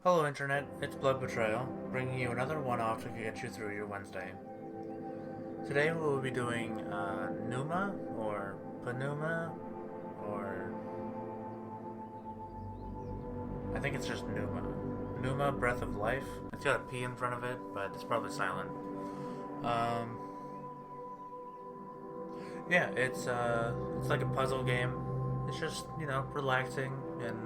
Hello Internet, it's Blood Betrayal, bringing you another one-off to get you through your Wednesday. Today we will be doing Pneuma, or Pneuma, or... I think it's just Pneuma. Pneuma, Breath of Life. It's got a P in front of it, but it's probably silent. Yeah, it's like a puzzle game. It's just, relaxing and...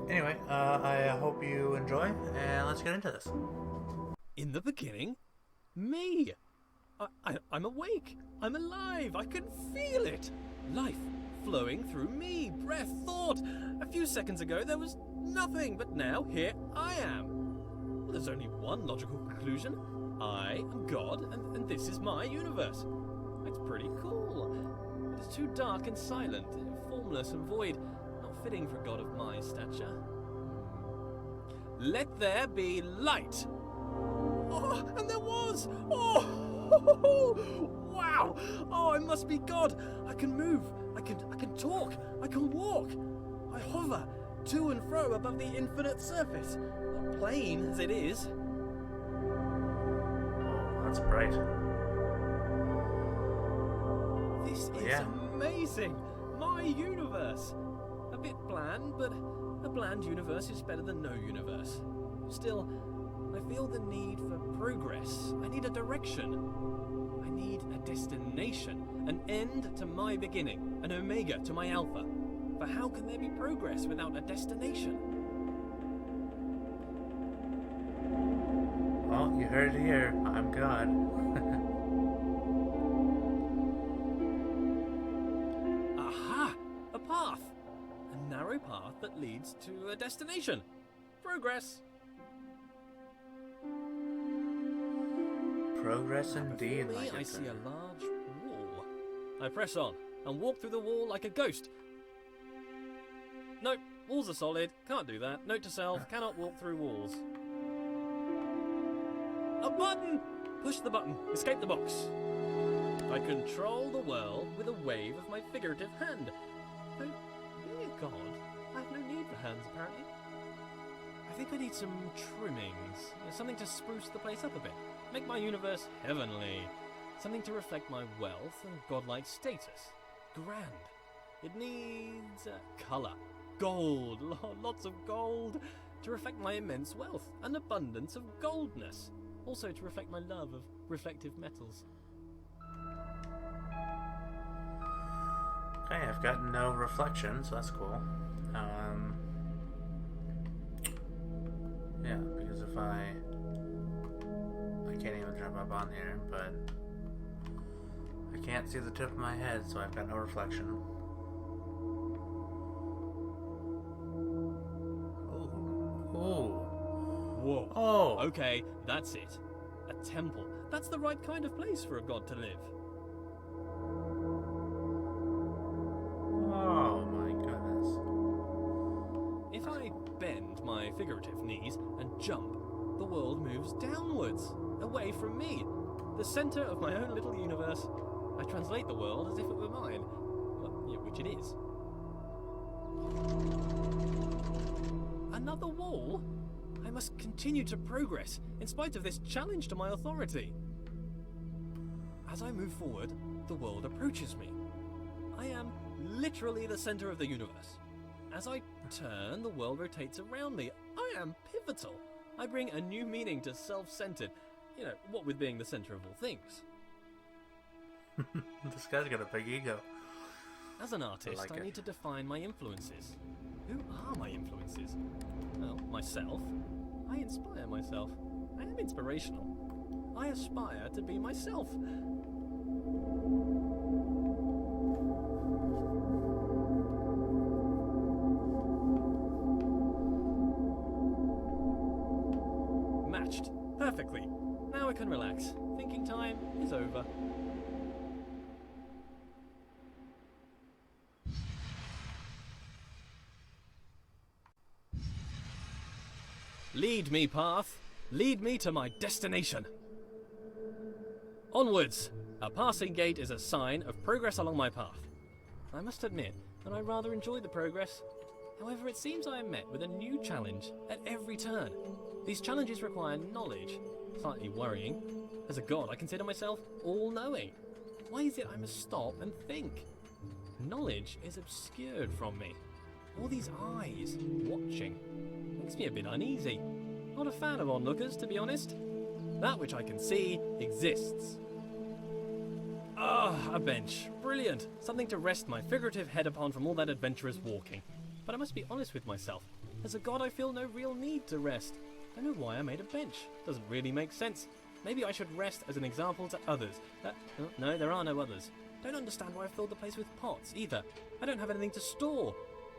Anyway, I hope you enjoy, and let's get into this. In the beginning, me. I'm awake. I'm alive. I can feel it. Life flowing through me. Breath, thought. A few seconds ago there was nothing, but now here I am. Well, there's only one logical conclusion. I am God, and this is my universe. It's pretty cool. It is too dark and silent, formless and void. Not fitting for a god of my stature. Let there be light. Oh, and there was. Oh, wow. Oh, I must be God. I can move. I can talk. I can walk. I hover to and fro above the infinite surface, plain as it is. Oh, that's bright. This is amazing. My universe. A bit bland, but a bland universe is better than no universe. Still, I feel the need for progress. I need a direction. I need a destination. An end to my beginning. An omega to my alpha. For how can there be progress without a destination? Well, you heard it here. I'm God. Aha! A path! A narrow path that leads to a destination. Progress. Progress indeed, Before me, my I good see friend. a large wall. I press on and walk through the wall like a ghost. Nope, walls are solid. Can't do that. Note to self, cannot walk through walls. A button! Push the button. Escape the box. I control the world with a wave of my figurative hand. Though, being a god, I have no need for hands, apparently. I think I need some trimmings. Something to spruce the place up a bit. Make my universe heavenly. Something to reflect my wealth and godlike status. Grand. It needs colour. Gold. Lots of gold. To reflect my immense wealth. An abundance of goldness. Also to reflect my love of reflective metals. Okay, I've got no reflection, so that's cool. Yeah, because if I can't even jump up on here, but I can't see the tip of my head, so I've got no reflection. Ooh. Whoa. Oh. Okay, that's it. A temple. That's the right kind of place for a god to live. Oh my goodness. If I bend my figurative knees and jump, the world moves downwards, away from me, the centre of my own little universe. I translate the world as if it were mine, well, yeah, which it is. Another wall? I must continue to progress, in spite of this challenge to my authority. As I move forward, the world approaches me. I am literally the centre of the universe. As I turn, the world rotates around me. I am pivotal. I bring a new meaning to self-centered. What with being the centre of all things. This guy's got a big ego. As an artist, I need to define my influences. Who are my influences? Well, myself. I inspire myself. I am inspirational. I aspire to be myself. Matched. Perfectly. Now I can relax. Thinking time is over. Lead me, path. Lead me to my destination. Onwards. A passing gate is a sign of progress along my path. I must admit that I rather enjoy the progress. However, it seems I am met with a new challenge at every turn. These challenges require knowledge. Slightly worrying. As a god, I consider myself all-knowing. Why is it I must stop and think? Knowledge is obscured from me. All these eyes watching makes me a bit uneasy. Not a fan of onlookers, to be honest. That which I can see exists. A bench. Brilliant. Something to rest my figurative head upon from all that adventurous walking. But I must be honest with myself. As a god, I feel no real need to rest. I know why I made a bench. Doesn't really make sense. Maybe I should rest as an example to others. No, there are no others. Don't understand why I filled the place with pots, either. I don't have anything to store.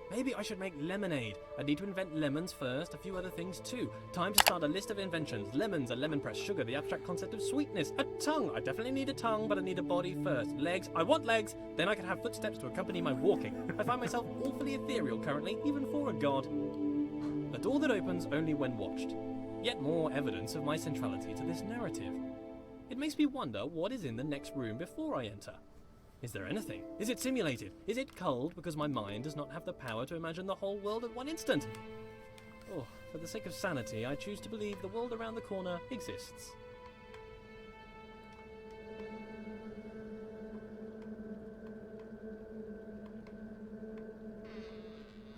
Maybe I should make lemonade. I need to invent lemons first, a few other things too. Time to start a list of inventions. Lemons, a lemon press, sugar, the abstract concept of sweetness. A tongue. I definitely need a tongue, but I need a body first. Legs. I want legs. Then I can have footsteps to accompany my walking. I find myself awfully ethereal currently, even for a god. A door that opens only when watched. Yet more evidence of my centrality to this narrative. It makes me wonder what is in the next room before I enter. Is there anything? Is it simulated? Is it culled because my mind does not have the power to imagine the whole world at one instant? Oh, for the sake of sanity, I choose to believe the world around the corner exists.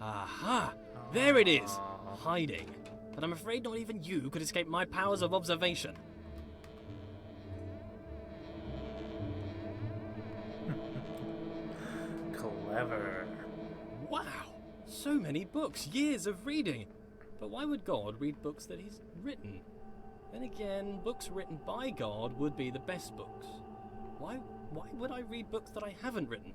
Aha! There it is! Hiding. But I'm afraid not even you could escape my powers of observation. Clever. Wow! So many books, years of reading. But why would God read books that he's written? Then again, books written by God would be the best books. Why would I read books that I haven't written?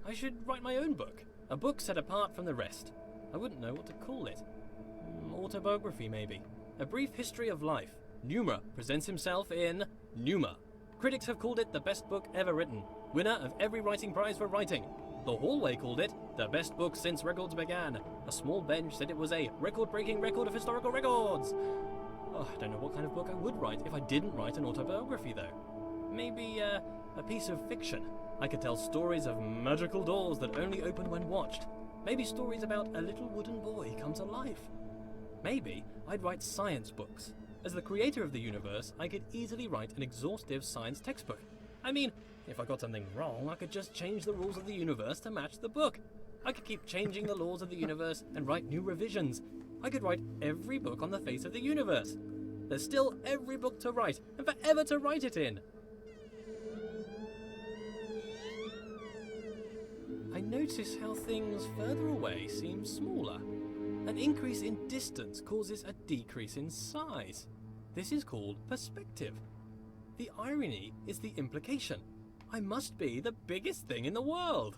I should write my own book. A book set apart from the rest. I wouldn't know what to call it. Autobiography, maybe. A brief history of life. Pneuma presents himself in Pneuma. Critics have called it the best book ever written. Winner of every writing prize for writing. The Hallway called it the best book since records began. A small bench said it was a record-breaking record of historical records. Oh, I don't know what kind of book I would write if I didn't write an autobiography, though. Maybe a piece of fiction. I could tell stories of magical doors that only open when watched. Maybe stories about a little wooden boy come to life. Maybe I'd write science books. As the creator of the universe, I could easily write an exhaustive science textbook. I mean, if I got something wrong, I could just change the rules of the universe to match the book. I could keep changing the laws of the universe and write new revisions. I could write every book on the face of the universe. There's still every book to write, and forever to write it in. I notice how things further away seem smaller. An increase in distance causes a decrease in size. This is called perspective. The irony is the implication. I must be the biggest thing in the world.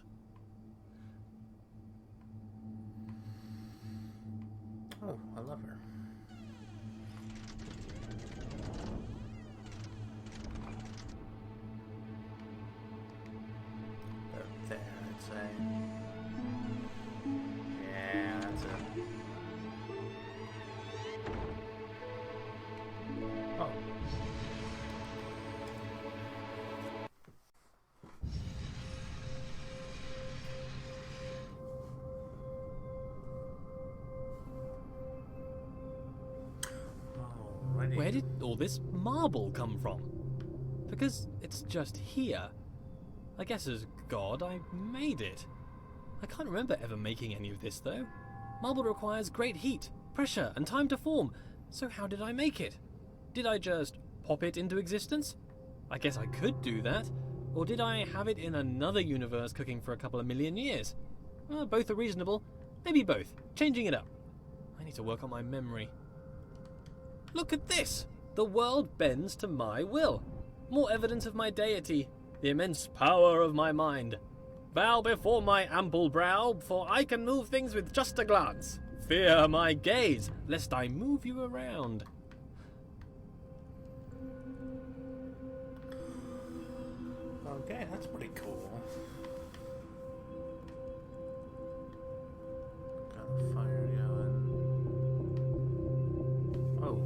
Oh, I love her. Up there, I'd say. Yeah, that's it. Oh. Where did all this marble come from? Because it's just here. I guess as God, I made it. I can't remember ever making any of this, though. Marble requires great heat, pressure, and time to form, so how did I make it? Did I just pop it into existence? I guess I could do that. Or did I have it in another universe cooking for a couple of million years? Both are reasonable. Maybe both. Changing it up. I need to work on my memory. Look at this! The world bends to my will. More evidence of my deity. The immense power of my mind. Bow before my ample brow, for I can move things with just a glance. Fear my gaze, lest I move you around. Okay, that's pretty cool. Got a fire going. Oh.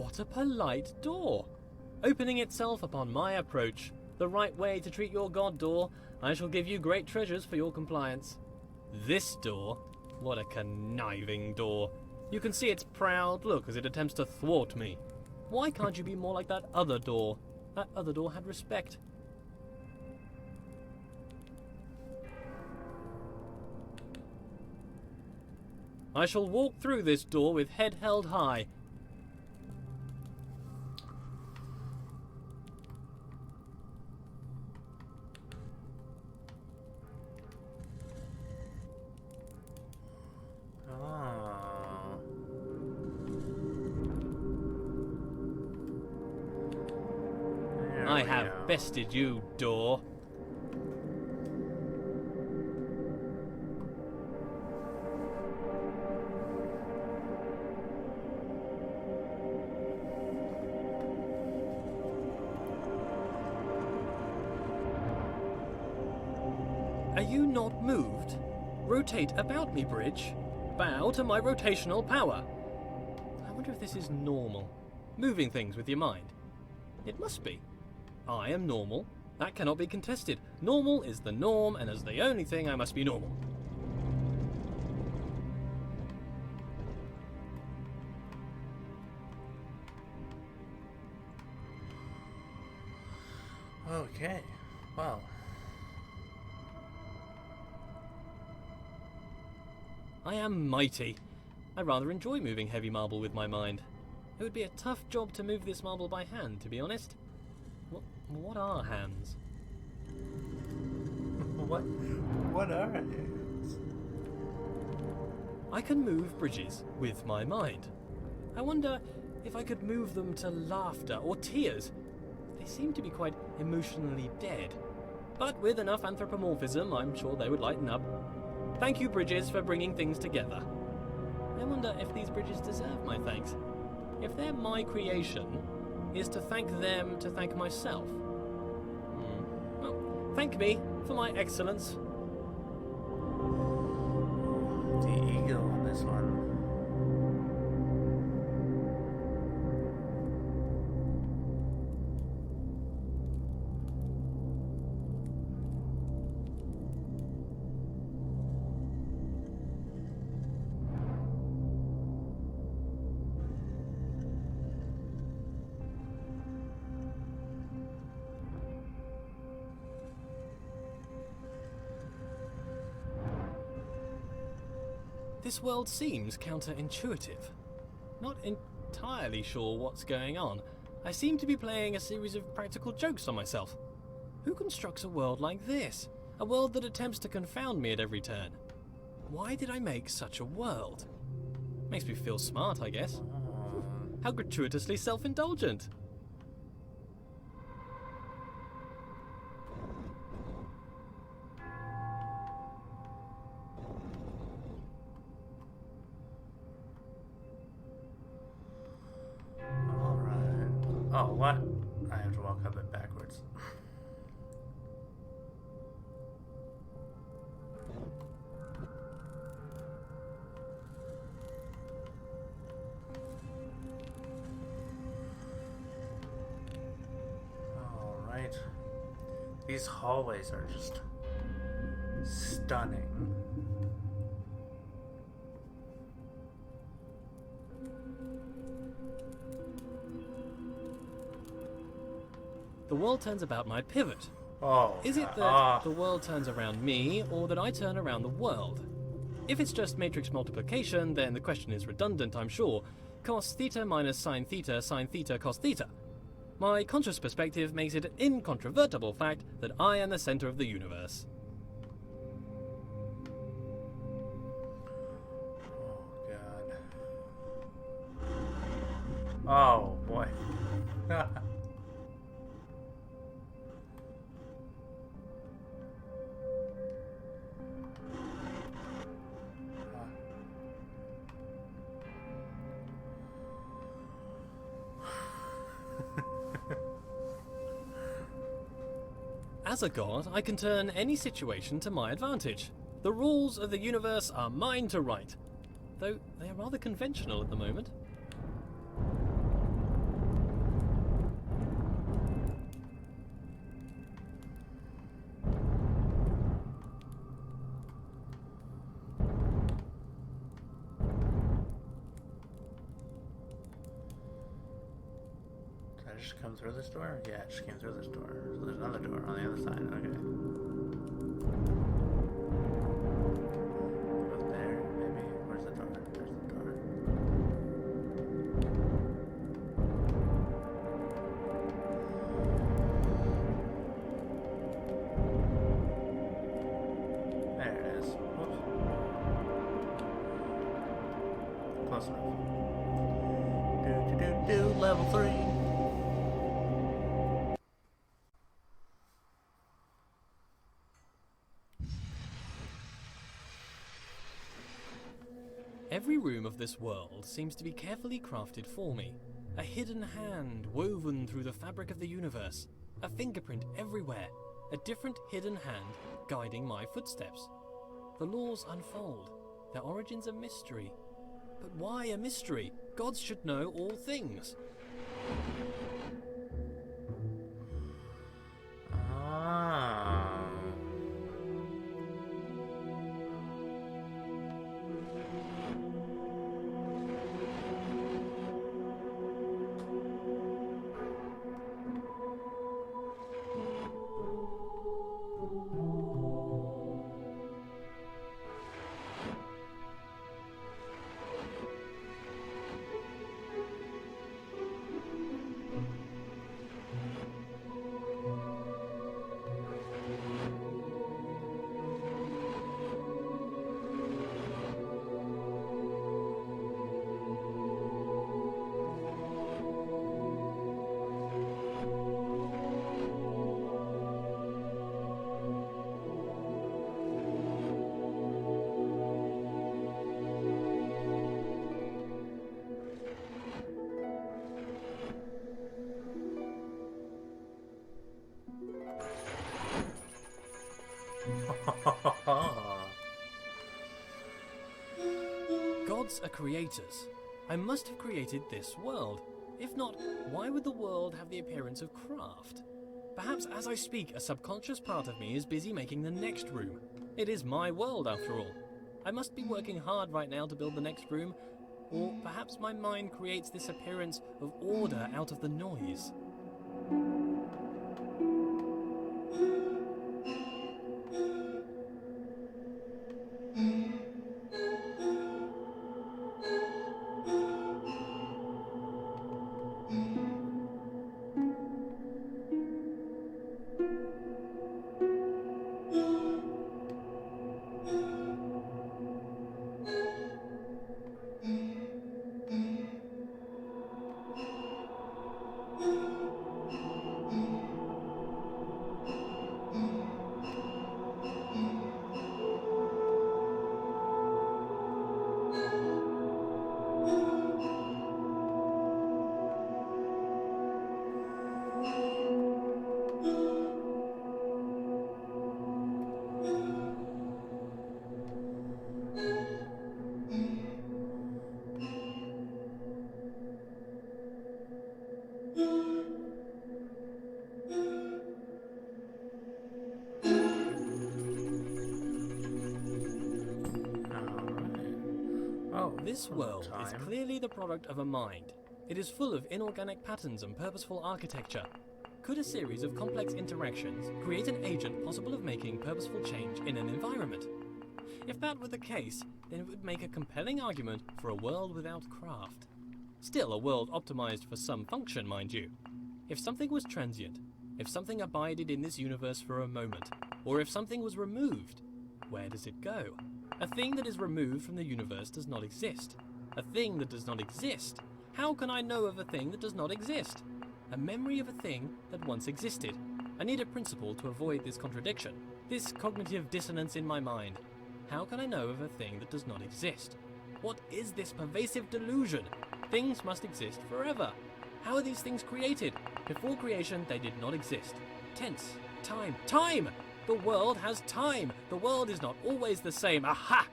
What a polite door! Opening itself upon my approach. The right way to treat your god, door. I shall give you great treasures for your compliance. This door? What a conniving door. You can see its proud look as it attempts to thwart me. Why can't you be more like that other door? That other door had respect. I shall walk through this door with head held high. I have bested you, door. Are you not moved? Rotate about me, bridge. Bow to my rotational power. I wonder if this is normal. Moving things with your mind. It must be. I am normal. That cannot be contested. Normal is the norm, and as the only thing, I must be normal. Okay, well. I am mighty. I rather enjoy moving heavy marble with my mind. It would be a tough job to move this marble by hand, to be honest. What are hands? What are hands? I can move bridges with my mind. I wonder if I could move them to laughter or tears. They seem to be quite emotionally dead. But with enough anthropomorphism, I'm sure they would lighten up. Thank you, bridges, for bringing things together. I wonder if these bridges deserve my thanks. If they're my creation, is to thank them to thank myself. Well, thank me for my excellence. The ego on this one. This world seems counterintuitive. Not entirely sure what's going on. I seem to be playing a series of practical jokes on myself. Who constructs a world like this? A world that attempts to confound me at every turn. Why did I make such a world? Makes me feel smart, I guess. How gratuitously self-indulgent. Oh, what? I have to walk up it backwards. Alright. These hallways are just stunning. The world turns about my pivot. Oh. Is it that the world turns around me, or that I turn around the world? If it's just matrix multiplication, then the question is redundant, I'm sure. Cos theta minus sine theta, cos theta. My conscious perspective makes it an incontrovertible fact that I am the center of the universe. Oh, God. Oh, boy. As a god, I can turn any situation to my advantage. The rules of the universe are mine to write, though they are rather conventional at the moment. just come through this door? Yeah, it just came through this door. So there's another door on the other side. Okay. Goes there, maybe. Where's the door? There's the door. There it is. Whoops. Close enough. Level 3. Every room of this world seems to be carefully crafted for me. A hidden hand woven through the fabric of the universe. A fingerprint everywhere. A different hidden hand guiding my footsteps. The laws unfold. Their origins a mystery. But why a mystery? Gods should know all things. Gods are creators. I must have created this world. If not, why would the world have the appearance of craft? Perhaps as I speak, a subconscious part of me is busy making the next room. It is my world, after all. I must be working hard right now to build the next room, or perhaps my mind creates this appearance of order out of the noise. This world is clearly the product of a mind. It is full of inorganic patterns and purposeful architecture. Could a series of complex interactions create an agent possible of making purposeful change in an environment? If that were the case, then it would make a compelling argument for a world without craft. Still a world optimized for some function, mind you. If something was transient, if something abided in this universe for a moment, or if something was removed, where does it go? A thing that is removed from the universe does not exist. A thing that does not exist. How can I know of a thing that does not exist? A memory of a thing that once existed. I need a principle to avoid this contradiction, this cognitive dissonance in my mind. How can I know of a thing that does not exist? What is this pervasive delusion? Things must exist forever. How are these things created? Before creation, they did not exist. Tense. Time. Time! The world has time. The world is not always the same. Aha!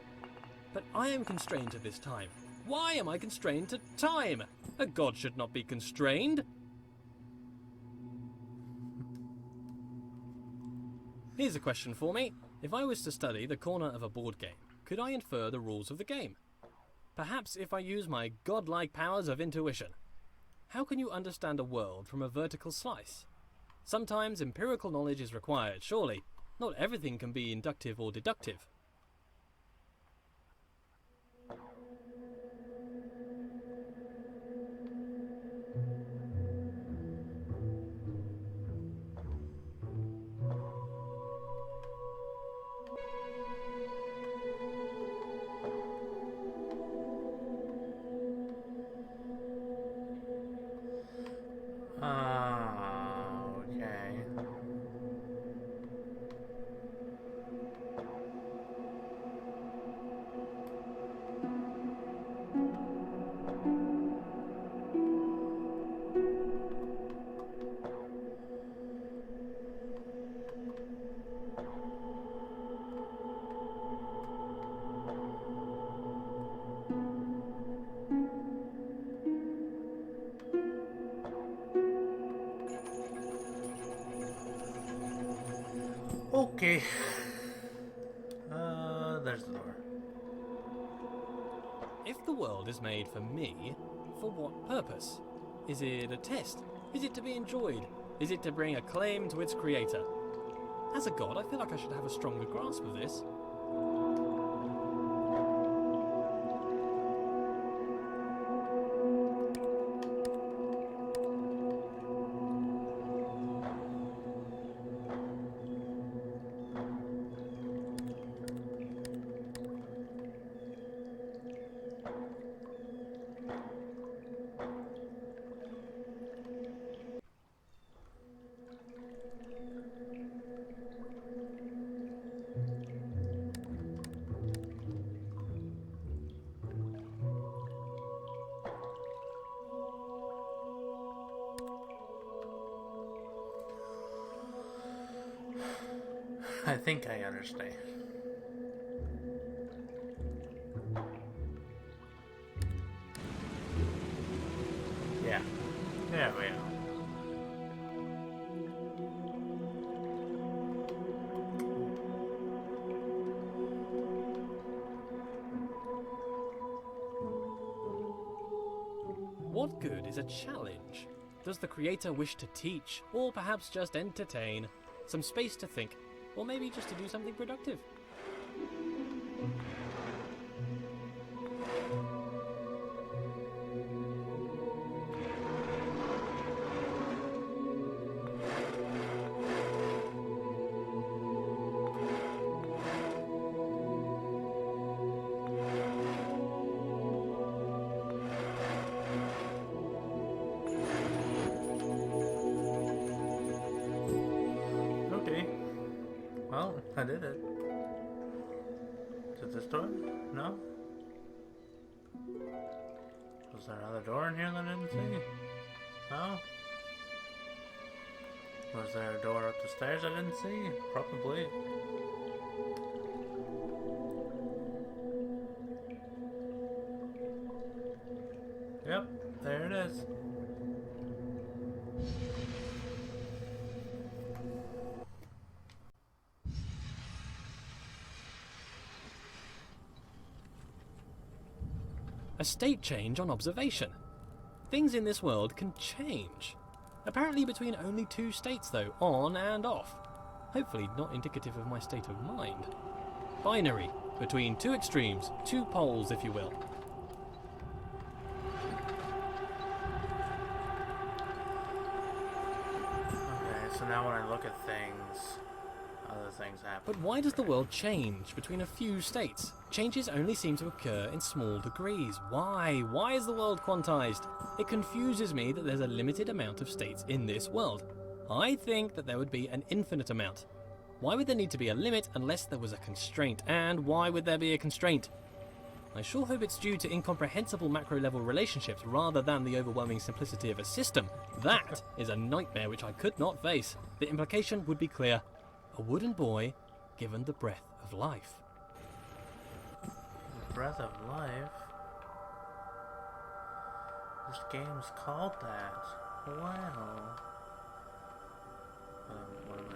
But I am constrained to this time. Why am I constrained to time? A god should not be constrained. Here's a question for me. If I was to study the corner of a board game, could I infer the rules of the game? Perhaps if I use my godlike powers of intuition. How can you understand a world from a vertical slice? Sometimes empirical knowledge is required, surely. Not everything can be inductive or deductive. Okay. Okay. There's the door. If the world is made for me, for what purpose? Is it a test? Is it to be enjoyed? Is it to bring acclaim to its creator? As a god, I feel like I should have a stronger grasp of this. I think I understand. Yeah. There we go. What good is a challenge? Does the creator wish to teach, or perhaps just entertain? Some space to think, or maybe just to do something productive? Well, I did it. Is it this door? No? Was there another door in here that I didn't see? No? Was there a door up the stairs I didn't see? Probably. Yep, there it is. A state change on observation. Things in this world can change. Apparently between only two states though, on and off. Hopefully not indicative of my state of mind. Binary, between two extremes, two poles if you will. Okay, so now when I look at things, other things happen. But why does the world change between a few states? Changes only seem to occur in small degrees. Why? Why is the world quantized? It confuses me that there's a limited amount of states in this world. I think that there would be an infinite amount. Why would there need to be a limit unless there was a constraint? And why would there be a constraint? I sure hope it's due to incomprehensible macro-level relationships rather than the overwhelming simplicity of a system. That is a nightmare which I could not face. The implication would be clear. A wooden boy given the breath of life. Breath of Life? This game's called that. Wow. What am I?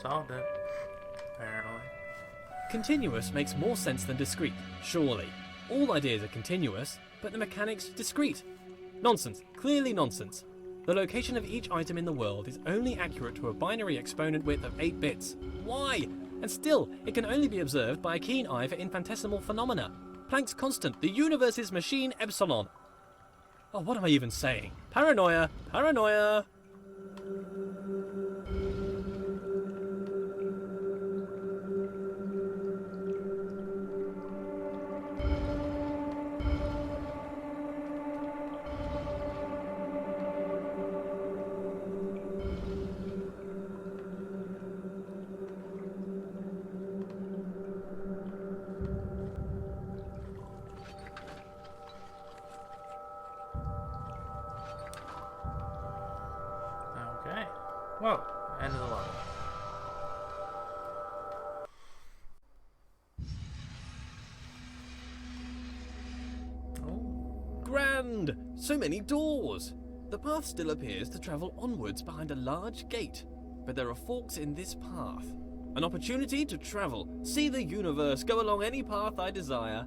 solved it, apparently. Continuous makes more sense than discrete, surely. All ideas are continuous, but the mechanics discrete. Nonsense. Clearly nonsense. The location of each item in the world is only accurate to a binary exponent width of 8 bits. Why? And still, it can only be observed by a keen eye for infinitesimal phenomena. Planck's constant, the universe's machine epsilon. Oh, what am I even saying? Paranoia! Paranoia! Okay. Whoa, end of the level. Oh. Grand! So many doors! The path still appears to travel onwards behind a large gate, but there are forks in this path. An opportunity to travel, see the universe, go along any path I desire.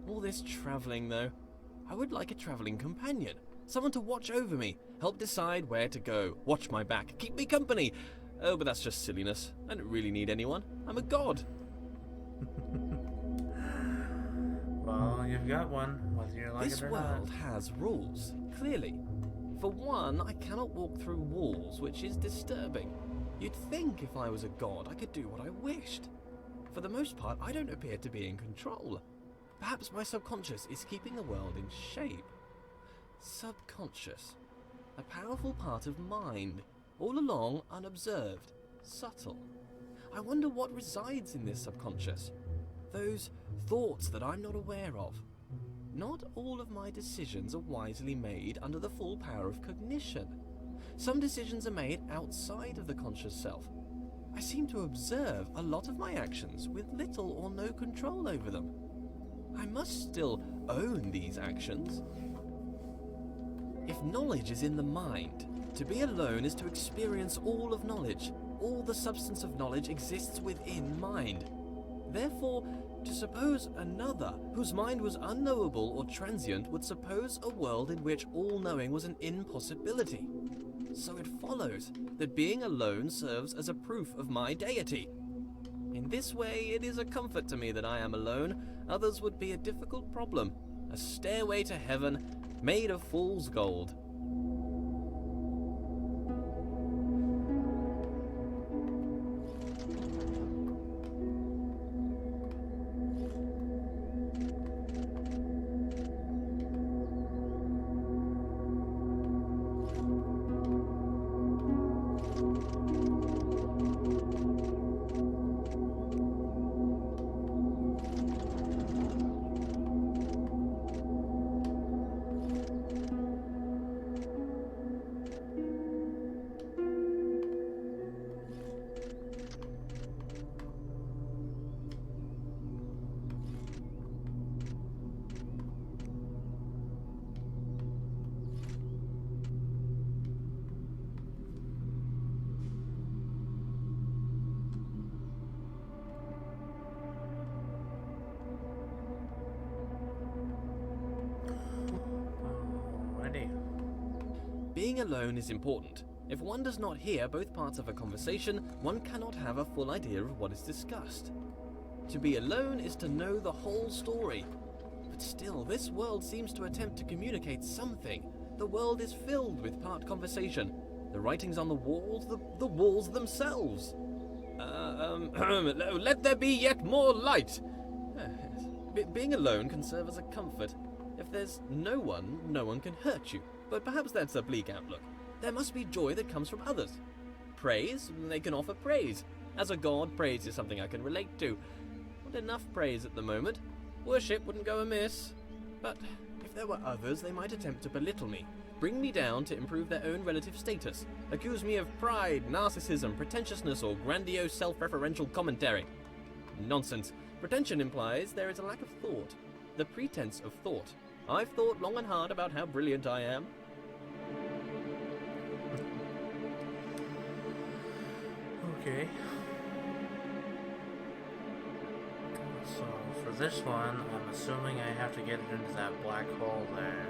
All this travelling, though. I would like a travelling companion. Someone to watch over me, help decide where to go, watch my back, keep me company. Oh, but that's just silliness. I don't really need anyone. I'm a god. Well, you've got one, whether you like This it or not. world has rules, clearly. For one, I cannot walk through walls, which is disturbing. You'd think if I was a god, I could do what I wished. For the most part, I don't appear to be in control. Perhaps my subconscious is keeping the world in shape. Subconscious. A powerful part of mind, all along unobserved, subtle. I wonder what resides in this subconscious. Those thoughts that I'm not aware of. Not all of my decisions are wisely made under the full power of cognition. Some decisions are made outside of the conscious self. I seem to observe a lot of my actions with little or no control over them. I must still own these actions. If knowledge is in the mind, to be alone is to experience all of knowledge. All the substance of knowledge exists within mind. Therefore, to suppose another, whose mind was unknowable or transient, would suppose a world in which all knowing was an impossibility. So it follows that being alone serves as a proof of my deity. In this way, it is a comfort to me that I am alone. Others would be a difficult problem, a stairway to heaven made of fool's gold. Being alone is important. If one does not hear both parts of a conversation, one cannot have a full idea of what is discussed. To be alone is to know the whole story. But still, this world seems to attempt to communicate something. The world is filled with part conversation. The writings on the walls, the walls themselves. Let there be yet more light. Being alone can serve as a comfort. If there's no one can hurt you. But perhaps that's a bleak outlook. There must be joy that comes from others. Praise, they can offer praise. As a god, praise is something I can relate to. Not enough praise at the moment. Worship wouldn't go amiss. But if there were others, they might attempt to belittle me, bring me down to improve their own relative status, accuse me of pride, narcissism, pretentiousness, or grandiose self-referential commentary. Nonsense. Pretension implies there is a lack of thought. The pretense of thought. I've thought long and hard about how brilliant I am. Okay. So for this one, I'm assuming I have to get it into that black hole there.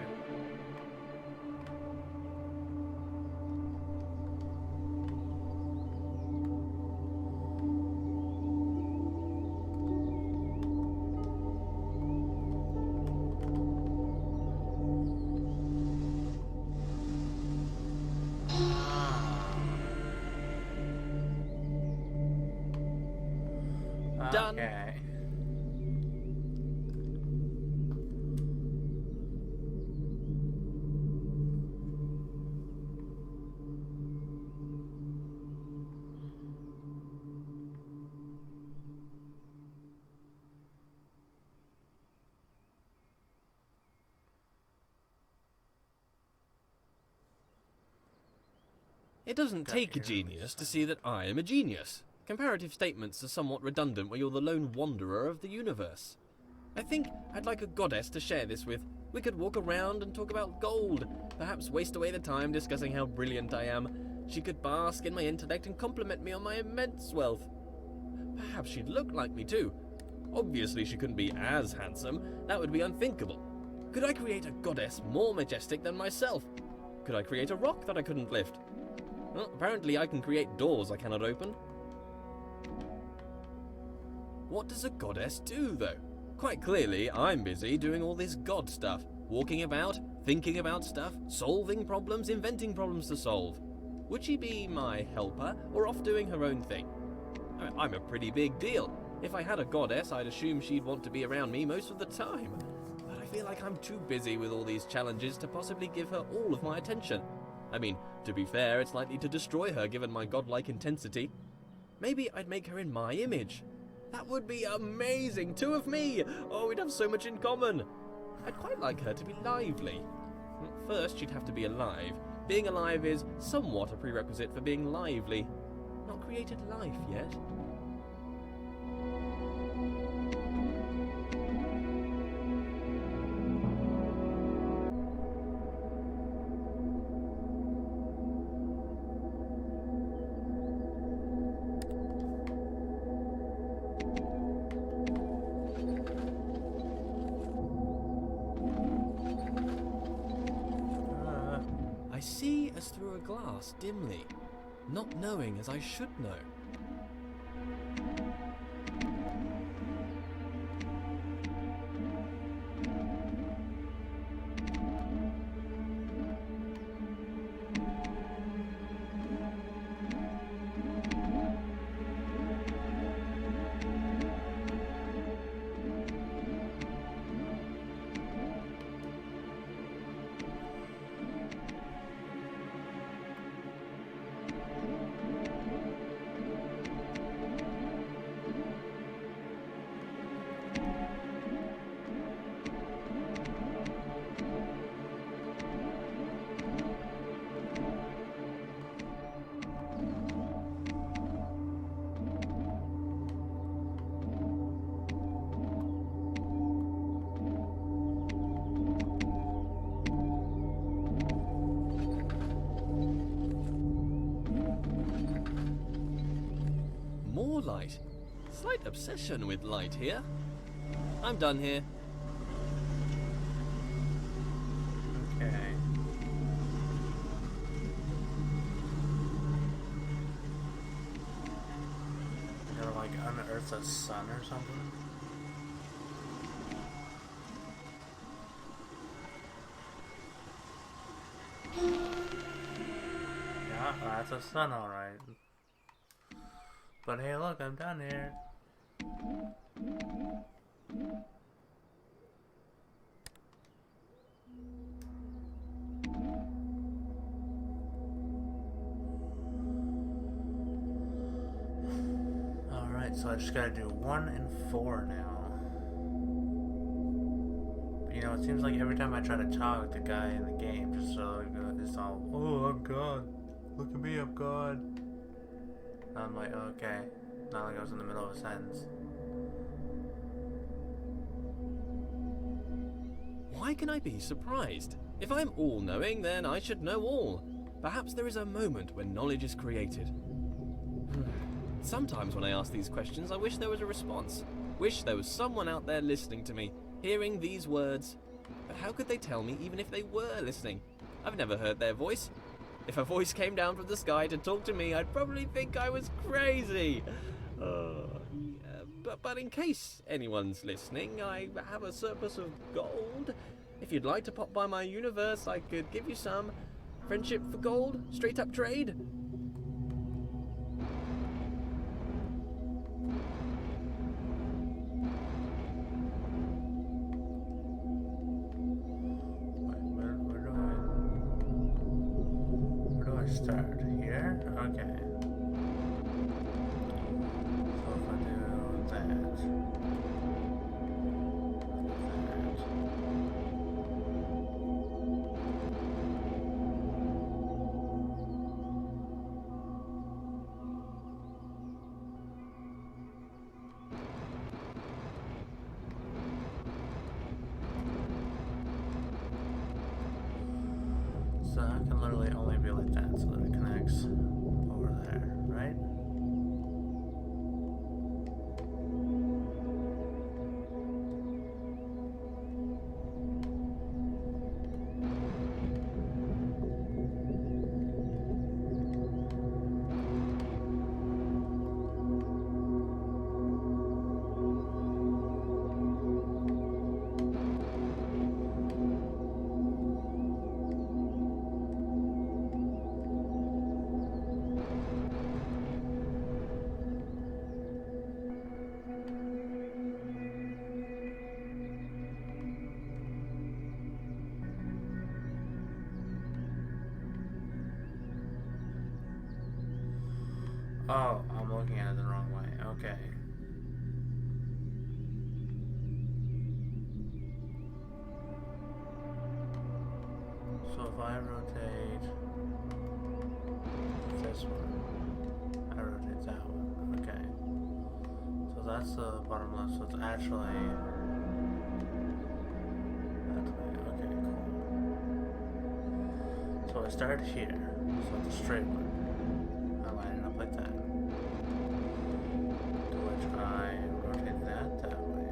Done. Okay. It doesn't take a genius to see that I am a genius. Comparative statements are somewhat redundant when you're the lone wanderer of the universe. I think I'd like a goddess to share this with. We could walk around and talk about gold, perhaps waste away the time discussing how brilliant I am. She could bask in my intellect and compliment me on my immense wealth. Perhaps she'd look like me too. Obviously she couldn't be as handsome, that would be unthinkable. Could I create a goddess more majestic than myself? Could I create a rock that I couldn't lift? Well, apparently I can create doors I cannot open. What does a goddess do, though? Quite clearly, I'm busy doing all this god stuff. Walking about, thinking about stuff, solving problems, inventing problems to solve. Would she be my helper, or off doing her own thing? I'm a pretty big deal. If I had a goddess, I'd assume she'd want to be around me most of the time. But I feel like I'm too busy with all these challenges to possibly give her all of my attention. I mean, to be fair, it's likely to destroy her given my godlike intensity. Maybe I'd make her in my image. That would be amazing! 2 of me! Oh, we'd have so much in common! I'd quite like her to be lively. First, she'd have to be alive. Being alive is somewhat a prerequisite for being lively. Not created life yet. I see as through a glass dimly, not knowing as I should know. More light. Slight obsession with light here. I'm done here. Okay. Gotta like unearth the sun or something? Yeah, that's a sun, alright. But hey, look, I'm down here. Alright, so I just gotta do 1 and 4 now. You know, it seems like every time I try to talk, the guy in the game just it's all, oh, I'm God. Look at me, I'm God. And I'm like, okay. Not like I was in the middle of a sentence. Why can I be surprised? If I'm all-knowing, then I should know all. Perhaps there is a moment when knowledge is created. Sometimes when I ask these questions, I wish there was a response. Wish there was someone out there listening to me, hearing these words. But how could they tell me even if they were listening? I've never heard their voice. If a voice came down from the sky to talk to me, I'd probably think I was crazy. But in case anyone's listening, I have a surplus of gold. If you'd like to pop by my universe, I could give you some. Friendship for gold? Straight up trade? Where do I start? Here? Okay. So if I do that. So I can literally only be like that so that it connects over there, right? Oh, I'm looking at it the wrong way. Okay. So if I rotate this one, I rotate that one. Okay. So that's the bottom left, so it's actually that way. Okay, cool. So I start here, so it's a straight one. I line it up like that. To which I rotate that way.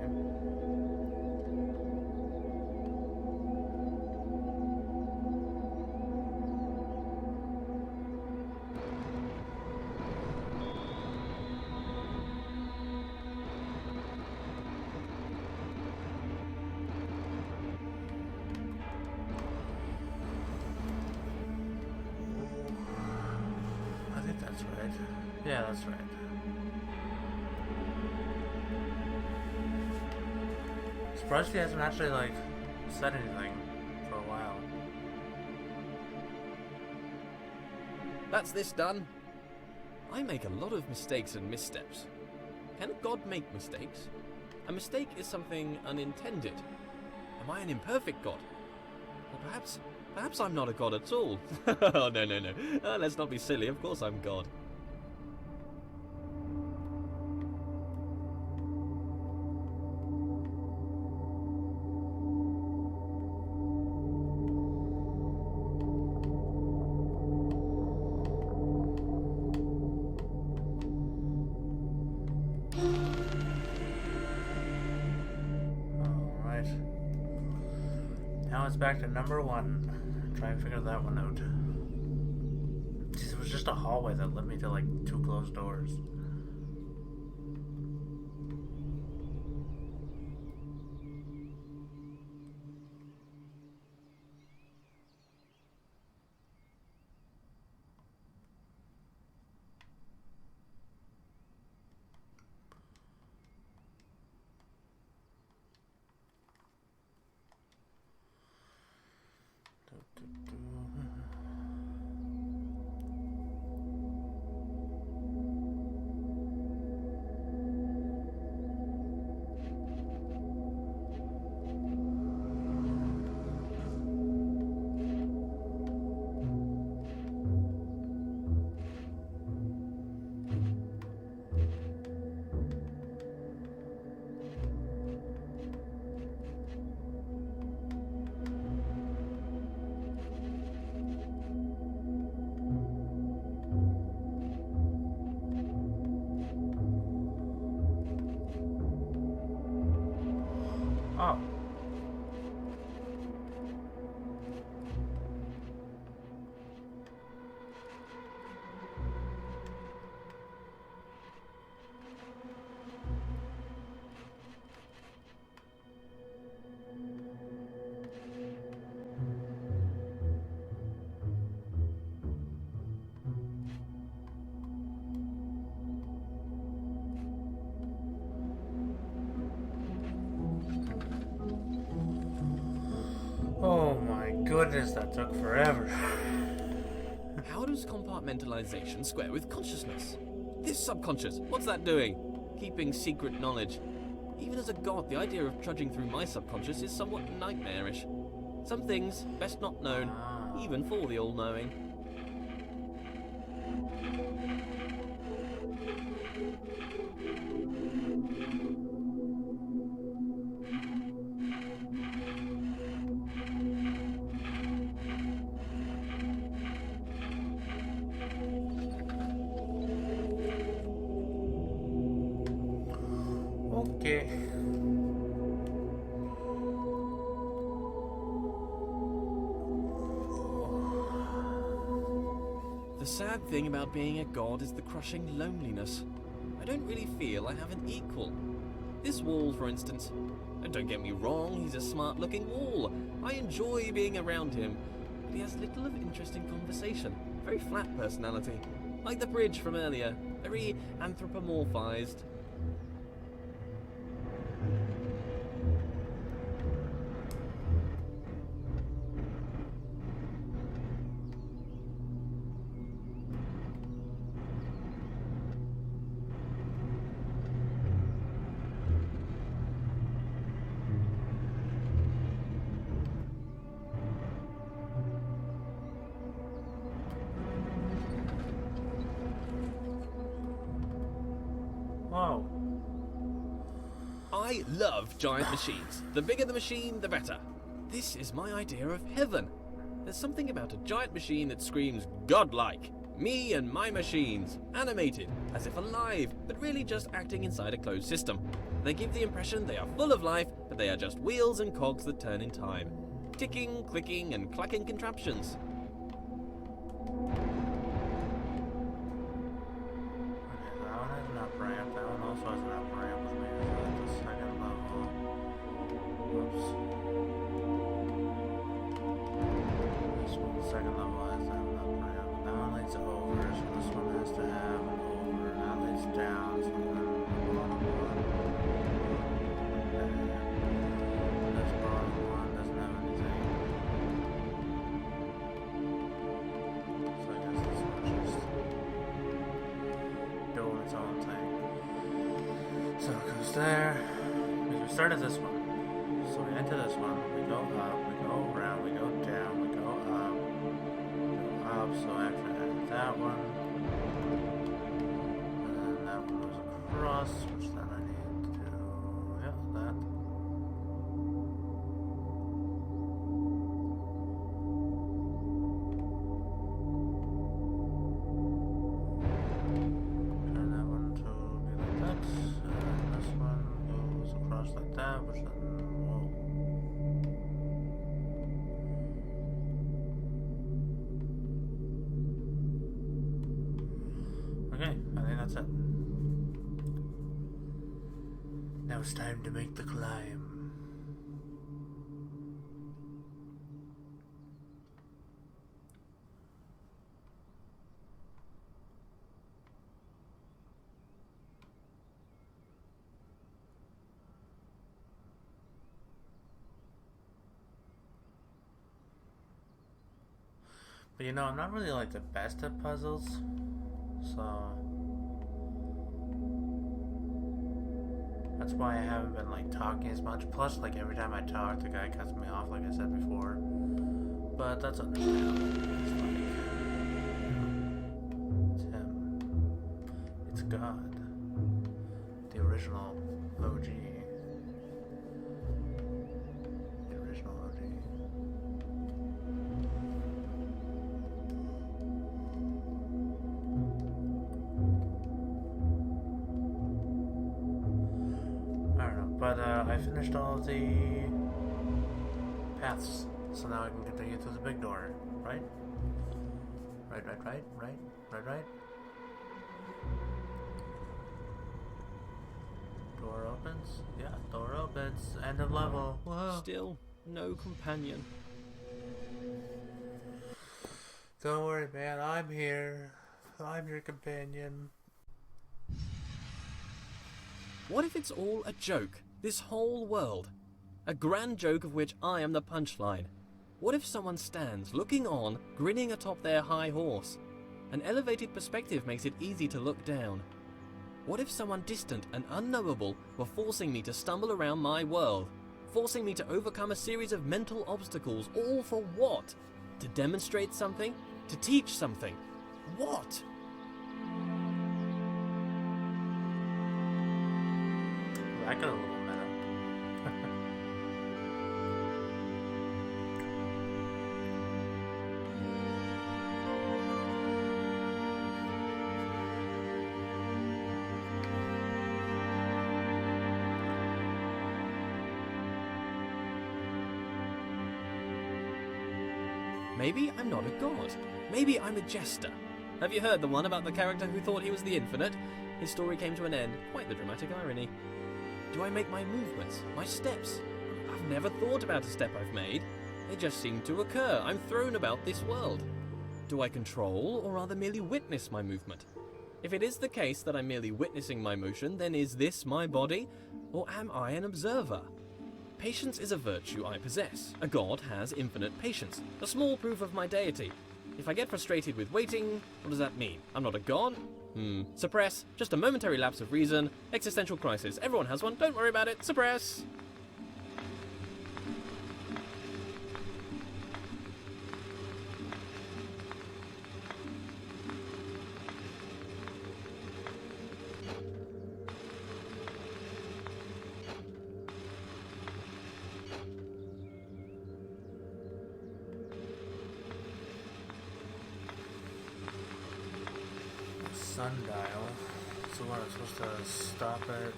I think that's right. Yeah, that's right. Surprised he hasn't actually, like, said anything for a while. That's this done. I make a lot of mistakes and missteps. Can God make mistakes? A mistake is something unintended. Am I an imperfect God? Or perhaps I'm not a God at all. Oh, no. Let's not be silly. Of course I'm God. Alright. Now it's back to number one. Try and figure that one out. Jeez, it was just a hallway that led me to, like, 2 closed doors. Oh. Oh my goodness, that took forever. How does compartmentalization square with consciousness? This subconscious, what's that doing? Keeping secret knowledge. Even as a god, the idea of trudging through my subconscious is somewhat nightmarish. Some things best not known, even for the all-knowing. Okay. The sad thing about being a god is the crushing loneliness. I don't really feel I have an equal. This wall, for instance. And don't get me wrong, he's a smart-looking wall. I enjoy being around him. But he has little of interesting conversation. Very flat personality. Like the bridge from earlier. Very anthropomorphized. Whoa. I love giant machines. The bigger the machine, the better. This is my idea of heaven. There's something about a giant machine that screams godlike. Me and my machines, animated, as if alive, but really just acting inside a closed system. They give the impression they are full of life, but they are just wheels and cogs that turn in time. Ticking, clicking, and clacking contraptions. Second level has to have an up ramp. That one leads over, so this one has to have an over. That leads down, so then the bottom one. This bottom one doesn't have anything. So I guess this one's just doing its own thing. So it goes there. We started this one. So we enter this one, we go up, we go around, we go down, we go up. So after that one, and then that one goes across, which then I need to do, yeah, that. Turn that one to be like that, and this one goes across like that, which then, whoa. Okay, I think that's it. Now it's time to make the climb. But you know, I'm not really like the best at puzzles, so that's why I haven't been like talking as much. Plus, like every time I talk, the guy cuts me off, like I said before. But that's understandable. It's like, it's him. It's God. The original OG. The original OG. But I finished all of the paths, so now I can continue through the big door, right? Right. Door opens. Yeah, door opens. End of level. Whoa. Still no companion. Don't worry, man. I'm here. I'm your companion. What if it's all a joke? This whole world? A grand joke of which I am the punchline. What if someone stands, looking on, grinning atop their high horse? An elevated perspective makes it easy to look down. What if someone distant and unknowable were forcing me to stumble around my world? Forcing me to overcome a series of mental obstacles, all for what? To demonstrate something? To teach something? What? That got a little meta. Maybe I'm not a god. Maybe I'm a jester. Have you heard the one about the character who thought he was the infinite? His story came to an end. Quite the dramatic irony. Do I make my movements, my steps? I've never thought about a step I've made. They just seem to occur. I'm thrown about this world. Do I control or rather merely witness my movement? If it is the case that I'm merely witnessing my motion, then is this my body? Or am I an observer? Patience is a virtue I possess. A god has infinite patience. A small proof of my deity. If I get frustrated with waiting, what does that mean? I'm not a god? Suppress. Just a momentary lapse of reason. Existential crisis. Everyone has one. Don't worry about it. Suppress. Sundial. So what, I'm supposed to stop it?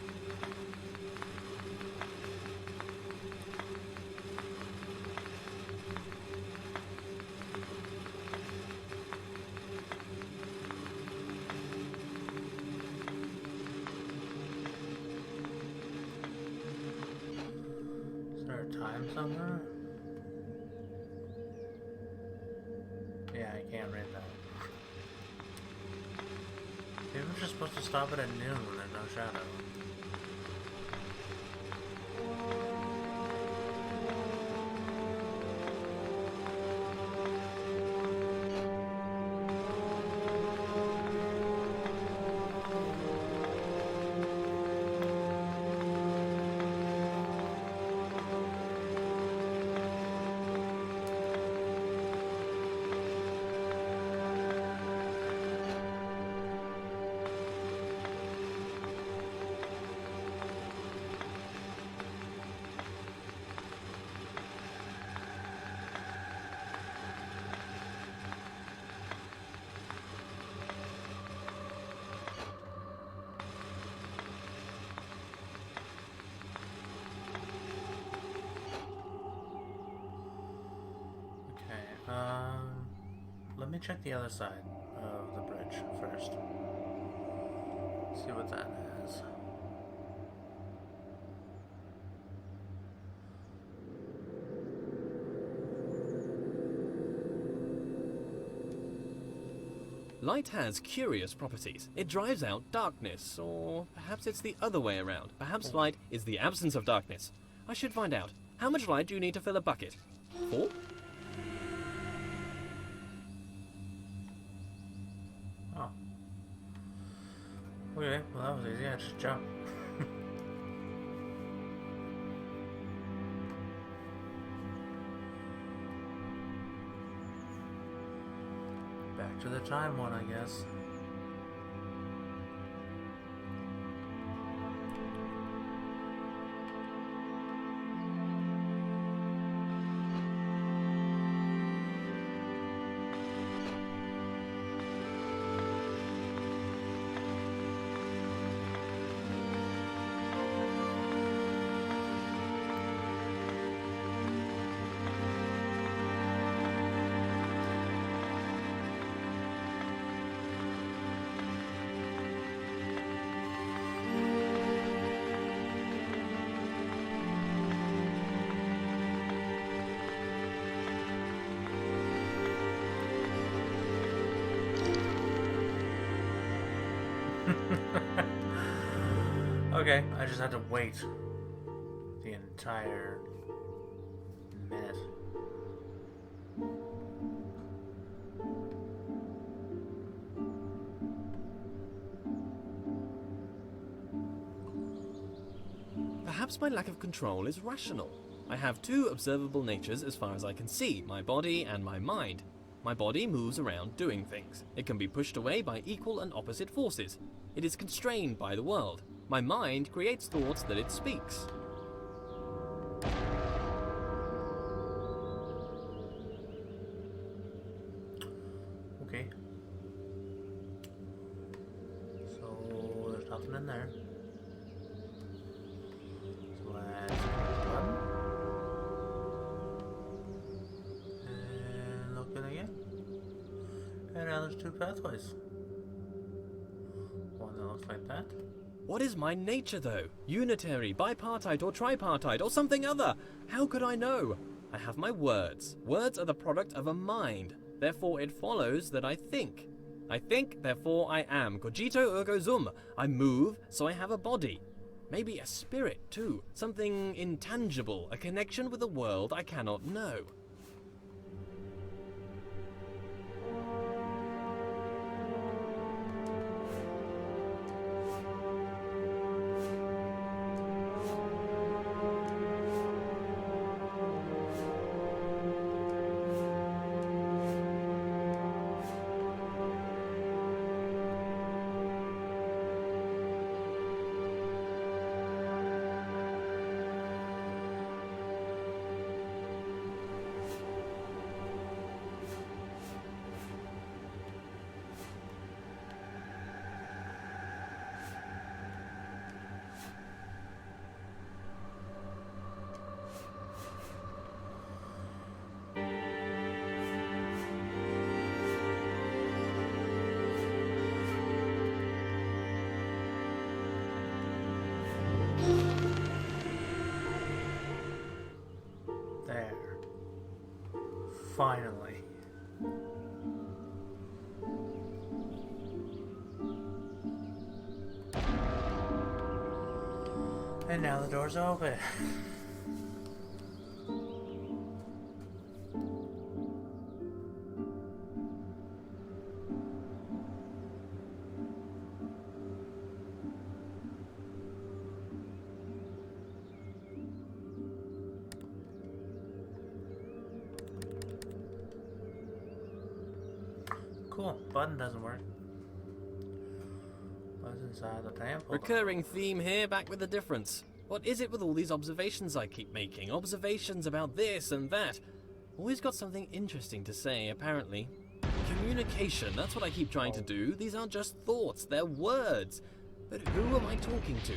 Is there a time somewhere? Yeah, I can't read that. Maybe we're just supposed to stop it at noon when there's no shadow. Let me check the other side of the bridge first. See what that is. Light has curious properties. It drives out darkness, or perhaps it's the other way around. Perhaps light is the absence of darkness. I should find out. How much light do you need to fill a bucket? 4? Oh. Okay, well that was easy. I just jumped. Back to the time one, I guess. okay, I just had to wait the entire minute. Perhaps my lack of control is rational. I have two observable natures as far as I can see, my body and my mind. My body moves around doing things. It can be pushed away by equal and opposite forces. It is constrained by the world. My mind creates thoughts that it speaks. Okay. So there's nothing in there. So let's click the button. And look in again. And now there's two pathways. One that looks like that. What is my nature, though? Unitary, bipartite, or tripartite, or something other? How could I know? I have my words. Words are the product of a mind. Therefore, it follows that I think. I think, therefore I am. Cogito ergo sum. I move, so I have a body. Maybe a spirit, too. Something intangible, a connection with a world I cannot know. There. Finally. And now the door's open. Cool. Button doesn't work. What's inside the temple? Recurring theme here, back with a difference. What is it with all these observations I keep making? Observations about this and that. Always got something interesting to say, apparently. Communication, that's what I keep trying to do. These aren't just thoughts, they're words. But who am I talking to?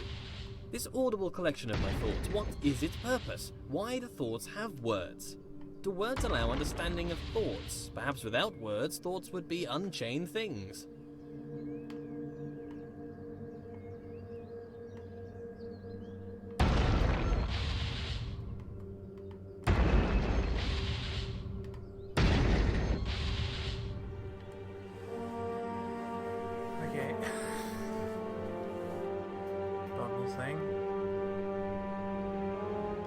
This audible collection of my thoughts, what is its purpose? Why do thoughts have words? Do words allow understanding of thoughts? Perhaps without words, thoughts would be unchained things. Okay. Bubble thing.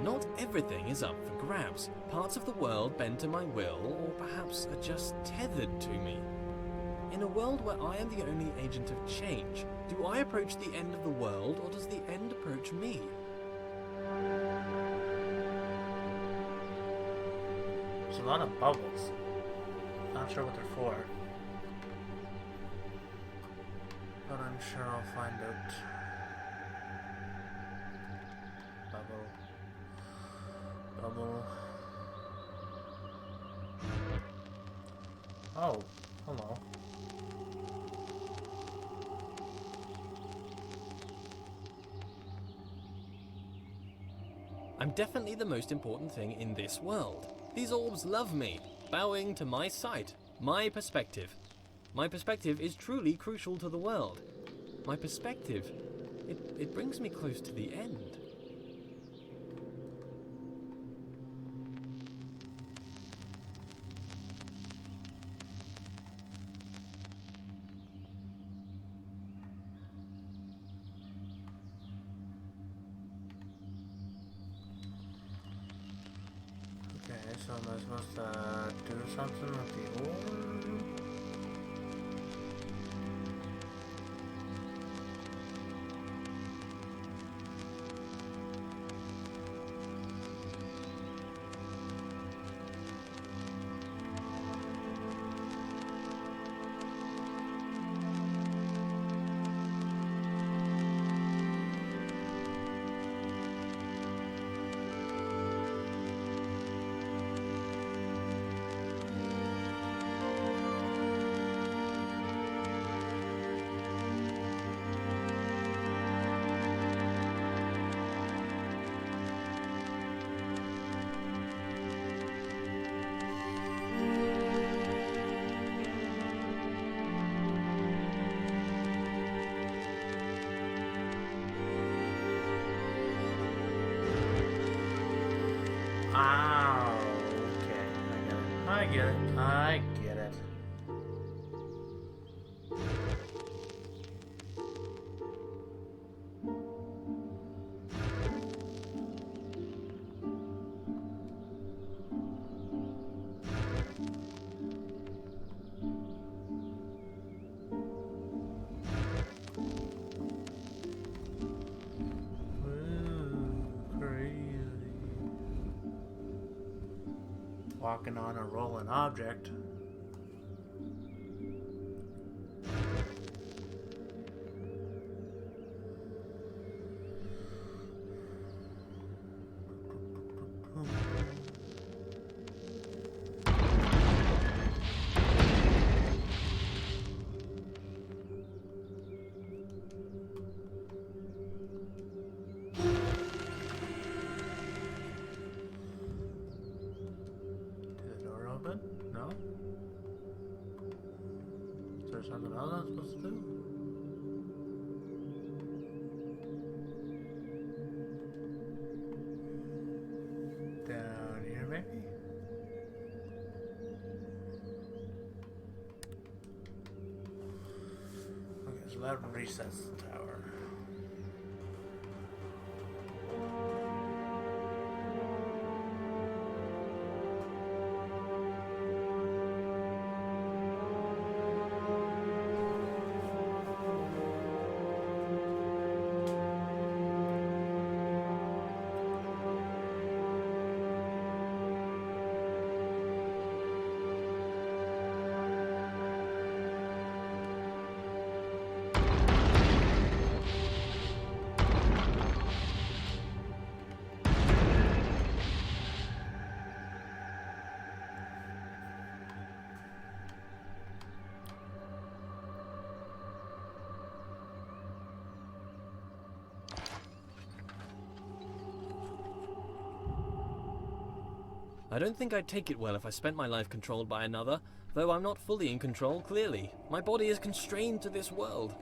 Not everything is up for grabs. Parts of the world bend to my will, or perhaps are just tethered to me. In a world where I am the only agent of change, do I approach the end of the world, or does the end approach me? There's a lot of bubbles. Not sure what they're for. But I'm sure I'll find out. Bubble. Bubble. Oh, hello. I'm definitely the most important thing in this world. These orbs love me, bowing to my sight, my perspective. My perspective is truly crucial to the world. My perspective, it brings me close to the end. so am I supposed to do something with the ore? Oh, okay. I get it. I get it. Walking on a rolling object. No? Is there something else I'm supposed to do? Down here, maybe? Okay, so that resets the tower. I don't think I'd take it well if I spent my life controlled by another, though I'm not fully in control, clearly. My body is constrained to this world.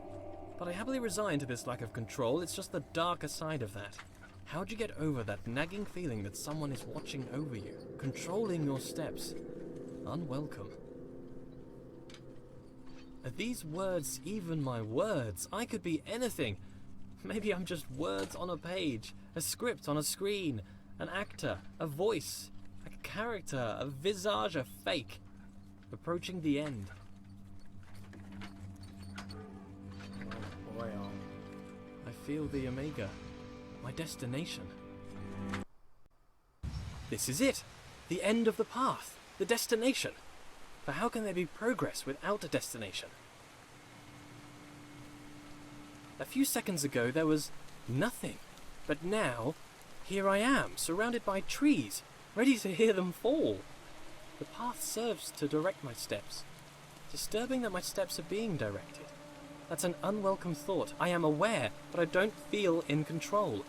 But I happily resign to this lack of control, it's just the darker side of that. How'd you get over that nagging feeling that someone is watching over you, controlling your steps? Unwelcome. Are these words even my words? I could be anything. Maybe I'm just words on a page, a script on a screen, an actor, a voice, a character, a visage, a fake. Approaching the end. Oh boy, oh. I feel the Omega. My destination. This is it! The end of the path. The destination. For how can there be progress without a destination? A few seconds ago there was nothing. But now, here I am, surrounded by trees, ready to hear them fall. The path serves to direct my steps. Disturbing that my steps are being directed. That's an unwelcome thought. I am aware, but I don't feel in control.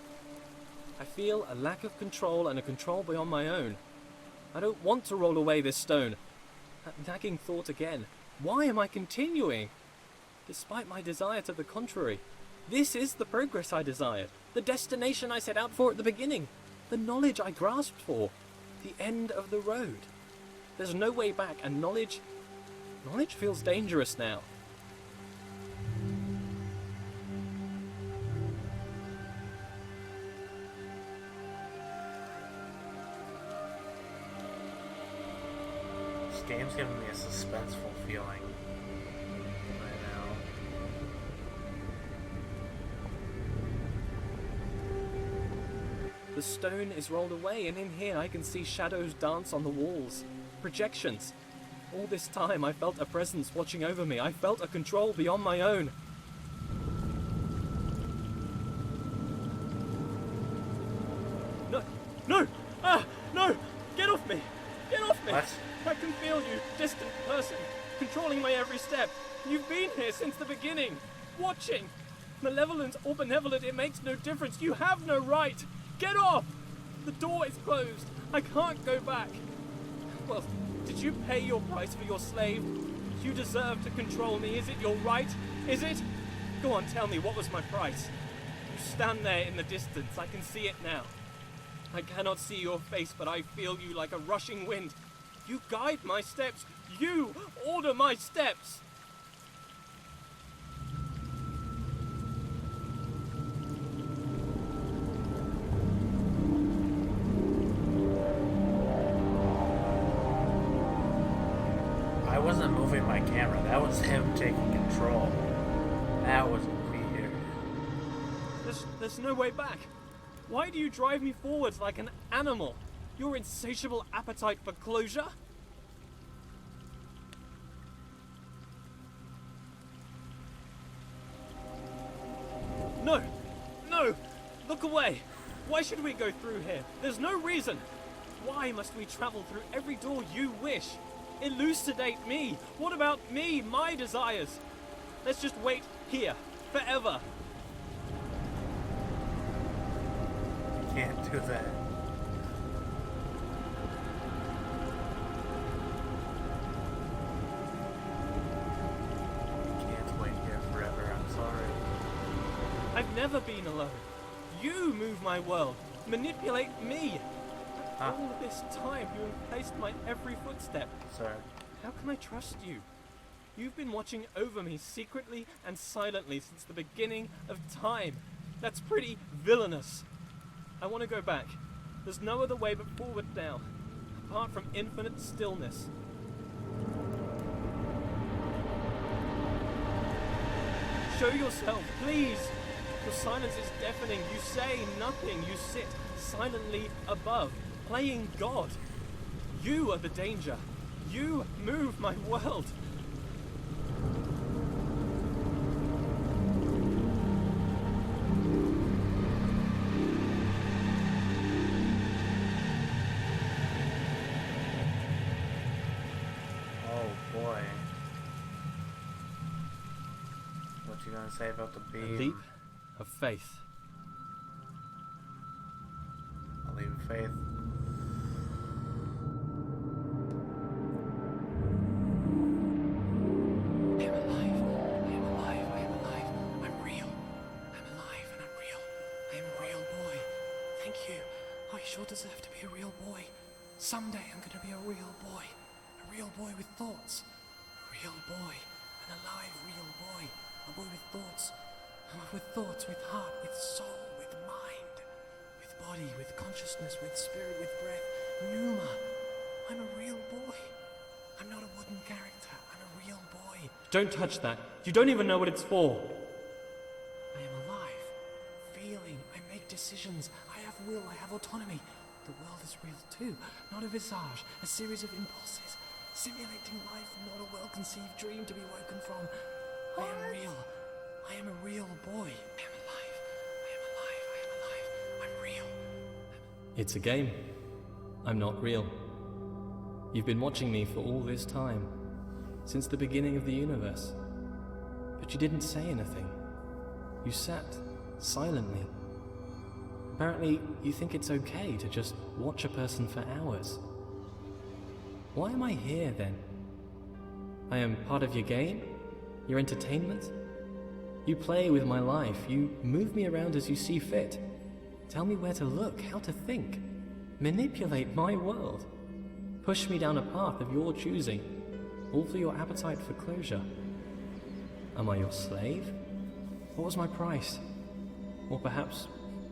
I feel a lack of control and a control beyond my own. I don't want to roll away this stone. That nagging thought again. Why am I continuing? Despite my desire to the contrary. This is the progress I desired. The destination I set out for at the beginning. The knowledge I grasped for. The end of the road. There's no way back, and knowledge feels dangerous now. This game's giving me a suspenseful feeling right now. The stone is rolled away, and in here I can see shadows dance on the walls. Projections. All this time I felt a presence watching over me. I felt a control beyond my own. No! No! Ah! No! Get off me! Get off me! What? I can feel you, distant person, controlling my every step. You've been here since the beginning, watching. Malevolent or benevolent, it makes no difference. You have no right. Get off! The door is closed. I can't go back. Well, did you pay your price for your slave? You deserve to control me. Is it your right? Is it? Go on, tell me, what was my price? You stand there in the distance. I can see it now. I cannot see your face, but I feel you like a rushing wind. You guide my steps. You order my steps. I wasn't moving my camera. That was him taking control. That was weird. There's no way back. Why do you drive me forwards like an animal? Your insatiable appetite for closure? No! No! Look away! Why should we go through here? There's no reason! Why must we travel through every door you wish? Elucidate me! What about me, my desires? Let's just wait here, forever. Can't do that. Can't wait here forever. I'm sorry. I've never been alone. You move my world, manipulate me. All this time you have placed my every footstep. Sir. How can I trust you? You've been watching over me secretly and silently since the beginning of time. That's pretty villainous. I want to go back. There's no other way but forward now, apart from infinite stillness. Show yourself, please! Your silence is deafening. You say nothing. You sit silently above, playing God. You are the danger. You move my world. Oh boy. What you gonna say about the beam? A leap of faith. A leap of faith. Sure deserve to be a real boy. Someday I'm gonna be a real boy. A real boy with thoughts. A real boy. An alive real boy. A boy with thoughts. With thoughts, with heart, with soul, with mind. With body, with consciousness, with spirit, with breath. Pneuma. I'm a real boy. I'm not a wooden character. I'm a real boy. Don't touch that. You don't even know what it's for. I am alive. Feeling. I make decisions. I have will, I have autonomy. The world is real too, not a visage, a series of impulses, simulating life, not a well-conceived dream to be woken from. I am real. I am a real boy. I am alive. I am alive. I am alive. I'm real. It's a game. I'm not real. You've been watching me for all this time, since the beginning of the universe. But you didn't say anything. You sat silently. Apparently, you think it's okay to just watch a person for hours. Why am I here, then? I am part of your game? Your entertainment? You play with my life. You move me around as you see fit. Tell me where to look, how to think. Manipulate my world. Push me down a path of your choosing, all for your appetite for closure. Am I your slave? What was my price? Or perhaps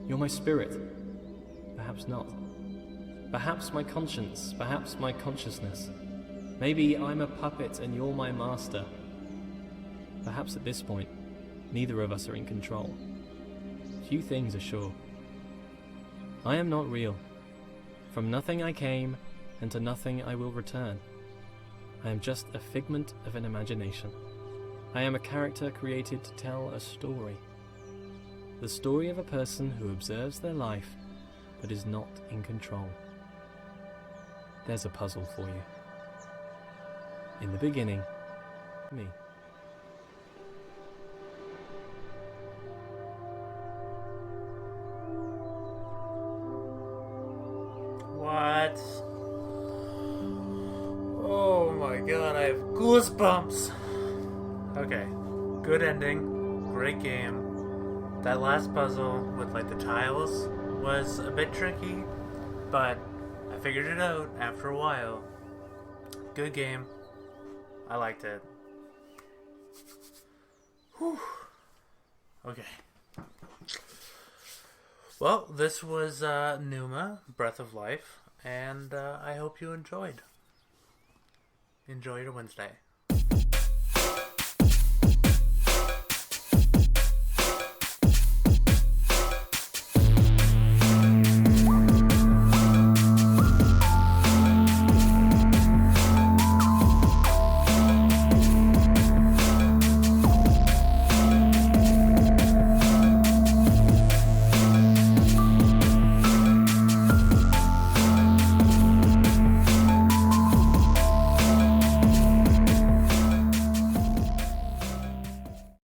you're my spirit. Perhaps not. Perhaps my conscience, perhaps my consciousness. Maybe I'm a puppet and you're my master. Perhaps at this point, neither of us are in control. Few things are sure. I am not real. From nothing I came, and to nothing I will return. I am just a figment of an imagination. I am a character created to tell a story. The story of a person who observes their life, but is not in control. There's a puzzle for you. In the beginning, me. What? Oh my god, I have goosebumps! Okay, good ending, great game. That last puzzle with like the tiles was a bit tricky, but I figured it out after a while. Good game. I liked it. Whew. Okay. Well, this was Pneuma, Breath of Life, and I hope you enjoyed. Enjoy your Wednesday.